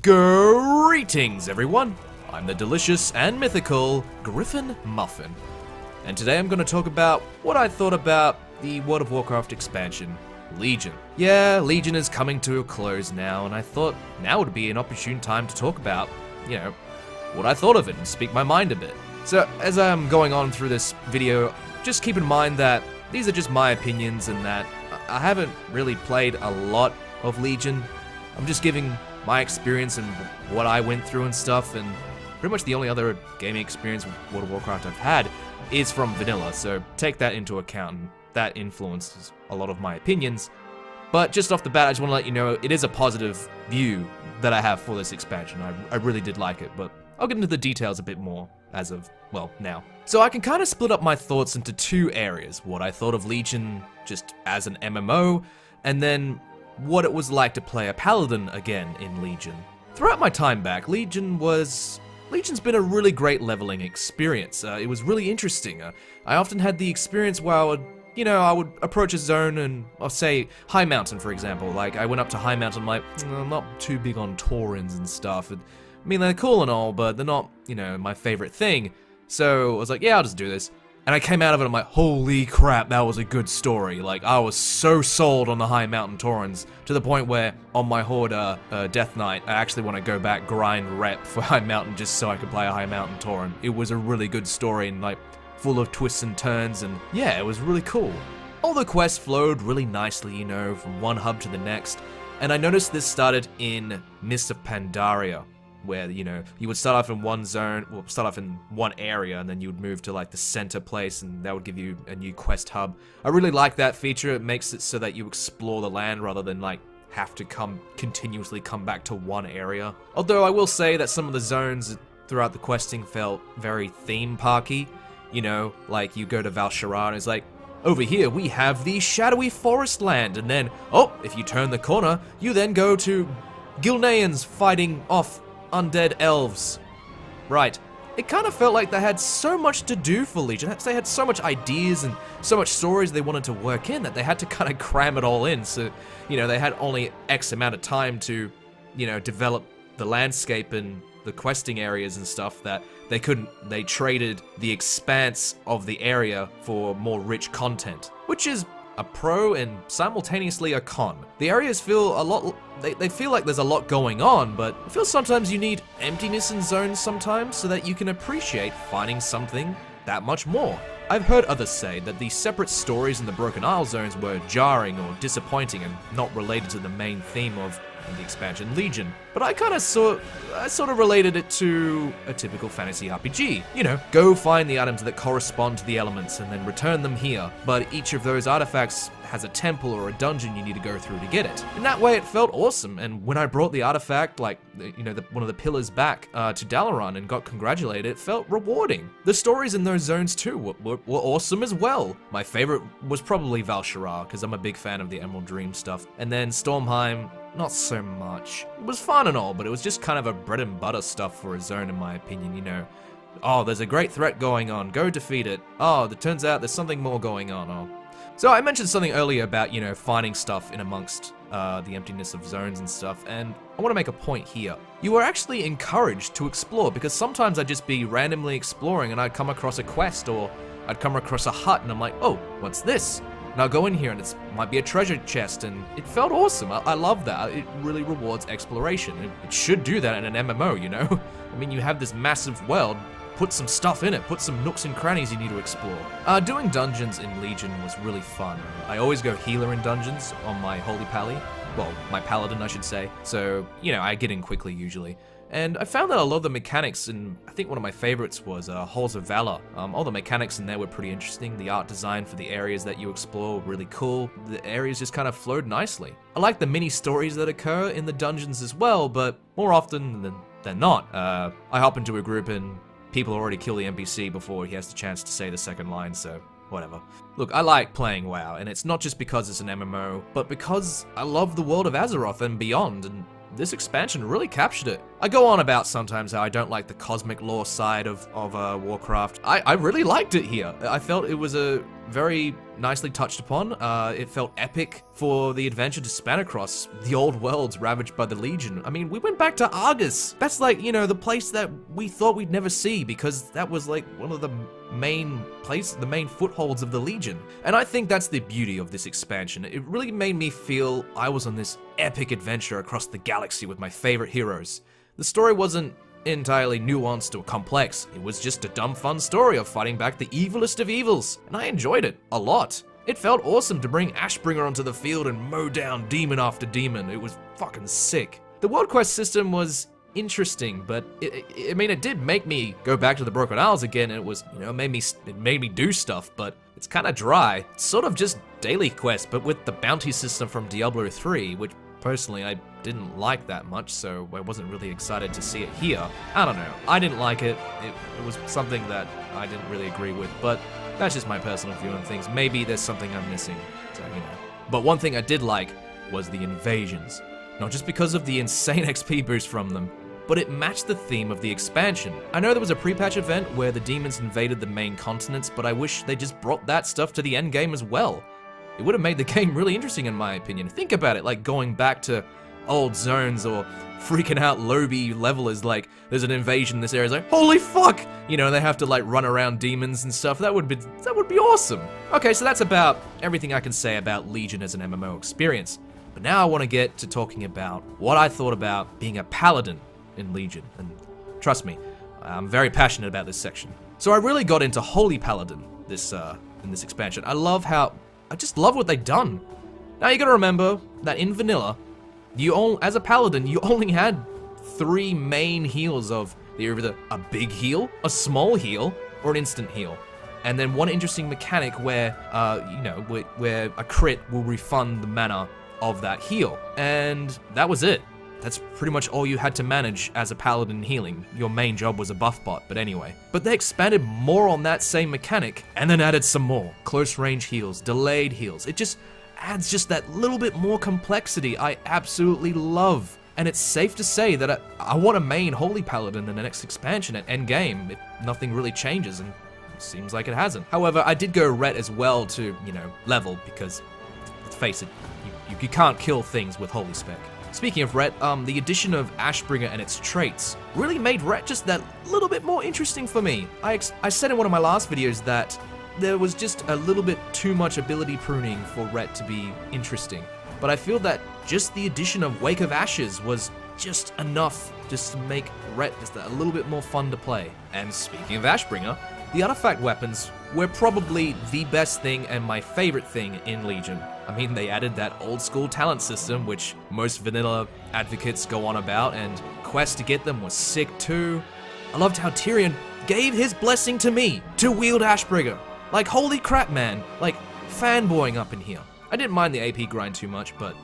Greetings, everyone! I'm the delicious and mythical Griffin Muffin, and today I'm going to talk about what I thought about the World of WarCraft expansion, Legion. Yeah, Legion is coming to a close now, and I thought now would be an opportune time to talk about, what I thought of it and speak my mind a bit. So, as I'm going on through this video, just keep in mind that these are just my opinions and that I haven't really played a lot of Legion. I'm just giving my experience and what I went through and stuff, and pretty much the only other gaming experience with World of Warcraft I've had is from vanilla, so take that into account, and that influences a lot of my opinions. But just off the bat, I just want to let you know it is a positive view that I have for this expansion. I really did like it, but I'll get into the details a bit more as of, well, now. So I can kind of split up my thoughts into two areas: what I thought of Legion just as an MMO, and then what it was like to play a paladin again in Legion. Throughout my time back, Legion's been a really great leveling experience. It was really interesting. I often had the experience where I would approach a zone and, I'll say, High Mountain, for example. Like, I went up to High Mountain, I'm like, I'm not too big on Taurens and stuff. I mean, they're cool and all, but they're not, my favorite thing. So I was like, yeah, I'll just do this. And I came out of it, I'm like, holy crap, that was a good story. Like, I was so sold on the High Mountain Taurens, to the point where, on my Horde Death Knight, I actually want to go back, grind rep for High Mountain just so I could play a High Mountain Tauren. It was a really good story, and like, full of twists and turns, and yeah, it was really cool. All the quests flowed really nicely, from one hub to the next, and I noticed this started in Mist of Pandaria, where, you would start off in one zone, start off in one area, and then you would move to, like, the center place, and that would give you a new quest hub. I really like that feature. It makes it so that you explore the land rather than, like, have to continuously come back to one area. Although I will say that some of the zones throughout the questing felt very theme parky. Like, you go to Val'sharah, and it's like, over here we have the shadowy forest land, and then, if you turn the corner, you then go to Gilneans fighting off undead elves. Right. It kind of felt like they had so much to do for Legion. They had so much ideas and so much stories they wanted to work in that they had to kind of cram it all in. So, they had only X amount of time to, develop the landscape and the questing areas and stuff that they couldn't. They traded the expanse of the area for more rich content, which is a pro and simultaneously a con. The areas feel a lot, they feel like there's a lot going on, but I feel sometimes you need emptiness in zones sometimes so that you can appreciate finding something that much more. I've heard others say that the separate stories in the Broken Isle zones were jarring or disappointing and not related to the main theme of the expansion Legion, but I sort of related it to a typical fantasy RPG. Go find the items that correspond to the elements and then return them here, but each of those artifacts has a temple or a dungeon you need to go through to get it. In that way, it felt awesome, and when I brought the artifact, like, one of the pillars back to Dalaran and got congratulated, it felt rewarding. The stories in those zones too were awesome as well. My favorite was probably Val'sharah, because I'm a big fan of the Emerald Dream stuff, and then Stormheim, not so much. It was fun and all, but it was just kind of a bread and butter stuff for a zone, in my opinion. Oh, there's a great threat going on, go defeat it. Oh, it turns out there's something more going on. Oh. So I mentioned something earlier about, finding stuff in amongst the emptiness of zones and stuff, and I want to make a point here. You are actually encouraged to explore, because sometimes I'd just be randomly exploring and I'd come across a quest, or I'd come across a hut and I'm like, oh, what's this? And I'll go in here and it might be a treasure chest, and it felt awesome. I love that. It really rewards exploration. It should do that in an MMO, I mean, you have this massive world, put some stuff in it, put some nooks and crannies you need to explore. Doing dungeons in Legion was really fun. I always go healer in dungeons on my Holy Pally. Well, my Paladin, I should say. So, I get in quickly usually. And I found that a lot of the mechanics, and I think one of my favorites was Halls of Valor. All the mechanics in there were pretty interesting. The art design for the areas that you explore were really cool. The areas just kind of flowed nicely. I like the mini stories that occur in the dungeons as well, but more often than not, I hop into a group and people already kill the NPC before he has the chance to say the second line, so whatever. Look, I like playing WoW, and it's not just because it's an MMO, but because I love the world of Azeroth and beyond, and this expansion really captured it. I go on about sometimes how I don't like the cosmic lore side of Warcraft. I really liked it here. I felt it was a very nicely touched upon. It felt epic for the adventure to span across the old worlds ravaged by the Legion. I mean, we went back to Argus. That's like, you know, the place that we thought we'd never see because that was like one of the main places, the main footholds of the Legion. And I think that's the beauty of this expansion. It really made me feel I was on this epic adventure across the galaxy with my favorite heroes. The story wasn't entirely nuanced or complex. It was just a dumb fun story of fighting back the evilest of evils, and I enjoyed it a lot. It felt awesome to bring Ashbringer onto the field and mow down demon after demon. It was fucking sick. The world quest system was interesting, but it did make me go back to the Broken Isles again, and it was, you know, it made me do stuff, but it's kind of dry. It's sort of just daily quests, but with the bounty system from Diablo 3, which personally I didn't like that much, so I wasn't really excited to see it here. I don't know. I didn't like it. It was something that I didn't really agree with, but that's just my personal view on things. Maybe there's something I'm missing, so, you know. But one thing I did like was the invasions. Not just because of the insane XP boost from them, but it matched the theme of the expansion. I know there was a pre-patch event where the demons invaded the main continents, but I wish they just brought that stuff to the end game as well. It would have made the game really interesting in my opinion. Think about it, like going back to old zones or freaking out lobby levelers, like there's an invasion in this area, it's like, holy fuck! You know, they have to like run around demons and stuff. That would be awesome. Okay, so that's about everything I can say about Legion as an MMO experience. But now I want to get to talking about what I thought about being a paladin in Legion. And trust me, I'm very passionate about this section. So I really got into Holy Paladin in this expansion. I just love what they've done. Now you gotta remember that in vanilla, as a paladin, you only had 3 main heals of either a big heal, a small heal, or an instant heal. And then one interesting mechanic where, where a crit will refund the mana of that heal. And that was it. That's pretty much all you had to manage as a paladin healing. Your main job was a buff bot, but anyway. But they expanded more on that same mechanic and then added some more. Close range heals, delayed heals. It just adds just that little bit more complexity I absolutely love. And it's safe to say that I want a main Holy Paladin in the next expansion at endgame if nothing really changes, and it seems like it hasn't. However, I did go ret as well to, level, because let's face it, you can't kill things with Holy Spec. Speaking of ret, the addition of Ashbringer and its traits really made ret just that little bit more interesting for me. I said in one of my last videos that there was just a little bit too much ability pruning for ret to be interesting. But I feel that just the addition of Wake of Ashes was just enough just to make ret just a little bit more fun to play. And speaking of Ashbringer, the artifact weapons were probably the best thing and my favorite thing in Legion. I mean, they added that old school talent system, which most vanilla advocates go on about, and quest to get them was sick too. I loved how Tyrion gave his blessing to me to wield Ashbringer. Like, holy crap, man. Like, fanboying up in here. I didn't mind the AP grind too much, but,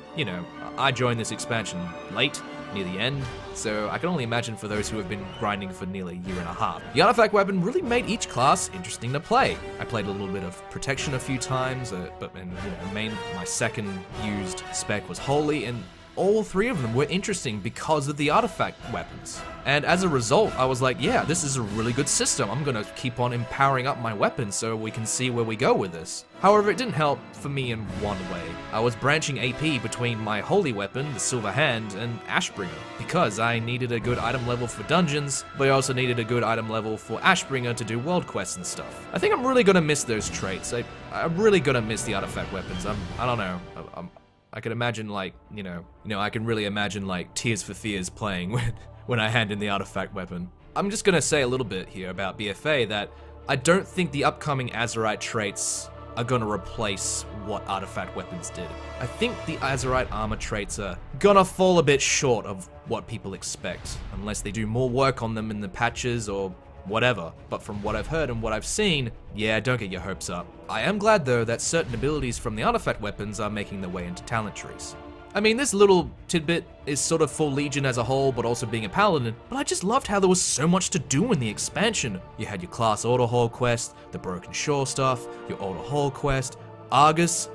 I joined this expansion late, near the end, so I can only imagine for those who have been grinding for nearly a year and a half. The artifact weapon really made each class interesting to play. I played a little bit of protection a few times, my second used spec was holy, and all 3 of them were interesting because of the artifact weapons. And as a result, I was like, yeah, this is a really good system. I'm gonna keep on empowering up my weapons so we can see where we go with this. However, it didn't help for me in one way. I was branching AP between my holy weapon, the Silver Hand, and Ashbringer, because I needed a good item level for dungeons, but I also needed a good item level for Ashbringer to do world quests and stuff. I think I'm really gonna miss those traits. I'm really gonna miss the artifact weapons. I don't know. I can imagine I can really imagine Tears for Fears playing when I hand in the artifact weapon. I'm just gonna say a little bit here about BFA that I don't think the upcoming Azerite traits are gonna replace what artifact weapons did. I think the Azerite armor traits are gonna fall a bit short of what people expect, unless they do more work on them in the patches or whatever. But from what I've heard and what I've seen, yeah, don't get your hopes up. I am glad though that certain abilities from the artifact weapons are making their way into talent trees. I mean, this little tidbit is sort of for Legion as a whole, but also being a paladin, but I just loved how there was so much to do in the expansion. You had your class autohaul quest, the Broken Shore stuff, your autohaul quest, Argus.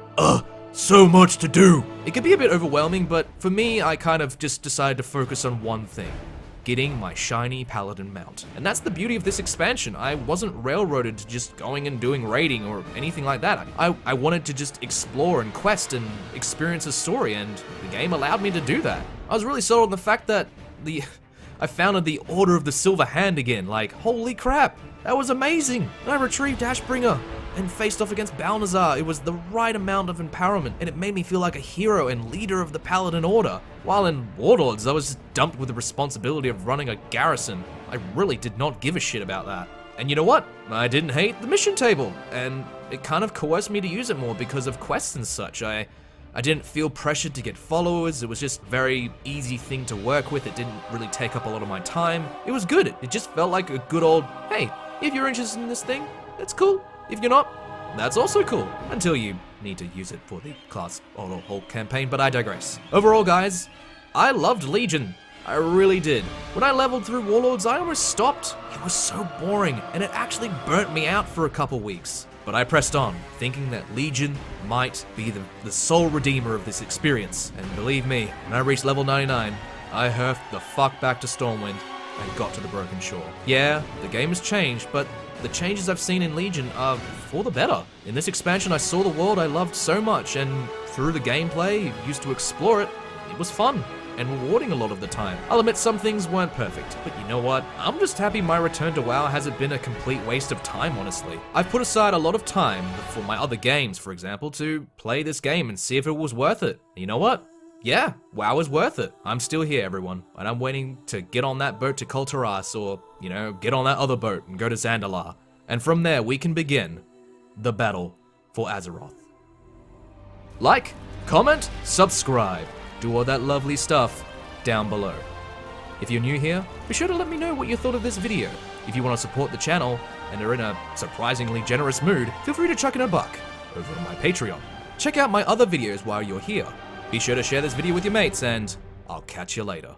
So much to do! It could be a bit overwhelming, but for me, I kind of just decided to focus on one thing. getting my shiny paladin mount. And that's the beauty of this expansion. I wasn't railroaded to just going and doing raiding or anything like that. I wanted to just explore and quest and experience a story, and the game allowed me to do that. I was really sold on the fact that I founded the Order of the Silver Hand again. Like, holy crap, that was amazing. And I retrieved Ashbringer and faced off against Balnazar. It was the right amount of empowerment, and it made me feel like a hero and leader of the Paladin Order. While in Warlords, I was dumped with the responsibility of running a garrison. I really did not give a shit about that. And you know what? I didn't hate the mission table, and it kind of coerced me to use it more because of quests and such. I didn't feel pressured to get followers. It was just a very easy thing to work with. It didn't really take up a lot of my time. It was good. It just felt like a good old, hey, if you're interested in this thing, that's cool. If you're not, that's also cool. Until you need to use it for the class or the whole campaign, but I digress. Overall, guys, I loved Legion. I really did. When I leveled through Warlords, I almost stopped. It was so boring, and it actually burnt me out for a couple weeks. But I pressed on, thinking that Legion might be the sole redeemer of this experience. And believe me, when I reached level 99, I hurfed the fuck back to Stormwind and got to the Broken Shore. Yeah, the game has changed, but the changes I've seen in Legion are for the better. In this expansion, I saw the world I loved so much, and through the gameplay, used to explore it, it was fun and rewarding a lot of the time. I'll admit some things weren't perfect, but you know what? I'm just happy my return to WoW hasn't been a complete waste of time, honestly. I've put aside a lot of time for my other games, for example, to play this game and see if it was worth it. You know what? Yeah, WoW is worth it. I'm still here, everyone, and I'm waiting to get on that boat to Kul Tiras, or, you know, get on that other boat and go to Zandalar. And from there, we can begin the battle for Azeroth. Like, comment, subscribe, do all that lovely stuff down below. If you're new here, be sure to let me know what you thought of this video. If you want to support the channel and are in a surprisingly generous mood, feel free to chuck in a buck over on my Patreon. Check out my other videos while you're here. Be sure to share this video with your mates, and I'll catch you later.